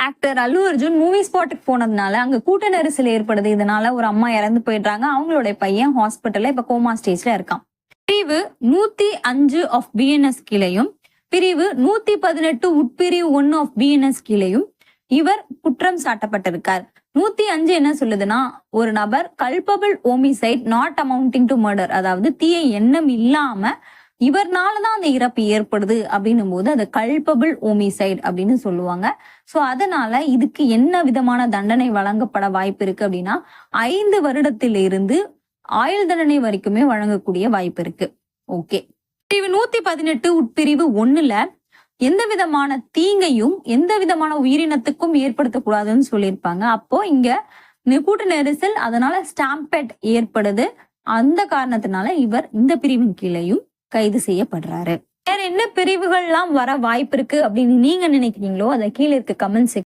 Actor அல்லு Arjun movie ஸ்பாட்டுக்கு போனதுனால அங்க கூட்ட நெரிசல் ஏற்படுது. இதனால ஒரு அம்மா இறந்து போயிடுறாங்க. அவங்களுடைய பையன் ஹாஸ்பிட்டல்ல இப்ப கோமா ஸ்டேஜ்ல இருக்கான். பிரிவு 105 ஆஃப் பிஎன்எஸ் கீழையும் பிரிவு 118 உட்பிரிவு 1 ஆஃப் பிஎன்எஸ் கீழையும் இவர் குற்றம் சாட்டப்பட்டிருக்கார். 105 என்ன சொல்லுதுன்னா, ஒரு நபர் culpable homicide not amounting to murder, அதாவது தீய எண்ணம் இல்லாம இவர்னாலதான் அந்த இறப்பு ஏற்படுது அப்படின்னும் போது அது கல்பபிள் ஹோமிசைட் அப்படின்னு சொல்லுவாங்க. சோ அதனால இதுக்கு என்ன விதமான தண்டனை வழங்கப்பட வாய்ப்பு இருக்கு அப்படின்னா 5 வருடத்திலிருந்து ஆயுள் தண்டனை வரைக்குமே வழங்கக்கூடிய வாய்ப்பு இருக்கு. ஓகே, பிரிவு 118 உட்பிரிவு 1ல எந்த விதமான தீங்கையும் எந்த விதமான உயிரினத்துக்கும் ஏற்படுத்தக்கூடாதுன்னு சொல்லியிருப்பாங்க. அப்போ இங்க கூட்ட நெரிசல், அதனால ஸ்டாம்பேட் ஏற்படுது. அந்த காரணத்தினால இவர் இந்த பிரிவின் கீழையும் கைது செய்யப்படுறாரு. வேற என்ன பிரிவுகள்லாம் வர வாய்ப்பு இருக்கு அப்படின்னு நீங்க நினைக்கிறீங்களோ அதை கீழே இருக்க கமெண்ட்